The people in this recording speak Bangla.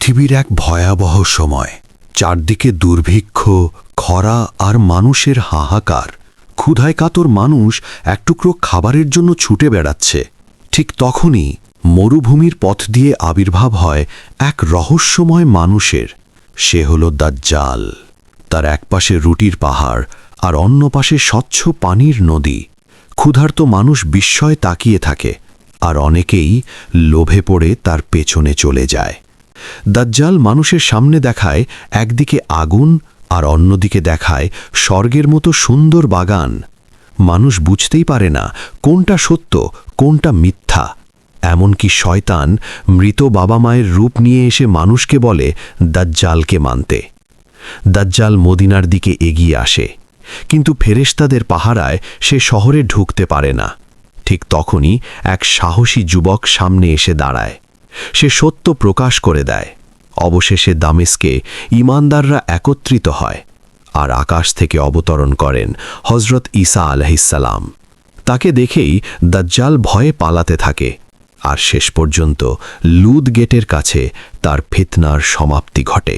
পৃথিবীর এক ভয়াবহ সময়। চারদিকে দুর্ভিক্ষ, খরা আর মানুষের হাহাকার। ক্ষুধায় কাতর মানুষ এক টুকরো খাবারের জন্য ছুটে বেড়াচ্ছে। ঠিক তখনই মরুভূমির পথ দিয়ে আবির্ভাব হয় এক রহস্যময় মানুষের। সে হল দাজ্জাল। তার একপাশে রুটির পাহাড় আর অন্য পাশে স্বচ্ছ পানির নদী। ক্ষুধার্ত মানুষ বিস্ময়ে তাকিয়ে থাকে, আর অনেকেই লোভে পড়ে তার পেছনে চলে যায়। দাজ্জাল মানুষের সামনে দেখায় একদিকে আগুন আর অন্যদিকে দেখায় স্বর্গের মতো সুন্দর বাগান। মানুষ বুঝতেই পারে না কোনটা সত্য কোনটা মিথ্যা। এমনকি শয়তান মৃত বাবা মায়ের রূপ নিয়ে এসে মানুষকে বলে দাজ্জালকে মানতে। দাজ্জাল মদিনার দিকে এগিয়ে আসে, কিন্তু ফেরেশতাদের পাহারায় সে শহরে ঢুকতে পারে না। ঠিক তখনই এক সাহসী যুবক সামনে এসে দাঁড়ায়। সে সত্য প্রকাশ করে দেয়। অবশেষে দামেস্কে ঈমানদাররা একত্রিত হয়, আর আকাশ থেকে অবতরণ করেন হযরত ঈসা আলাইহিসসালাম। তাকে দেখেই দাজ্জাল ভয়ে পালাতে থাকে, আর শেষ পর্যন্ত লুদ গেটের কাছে তার ফিতনার সমাপ্তি ঘটে।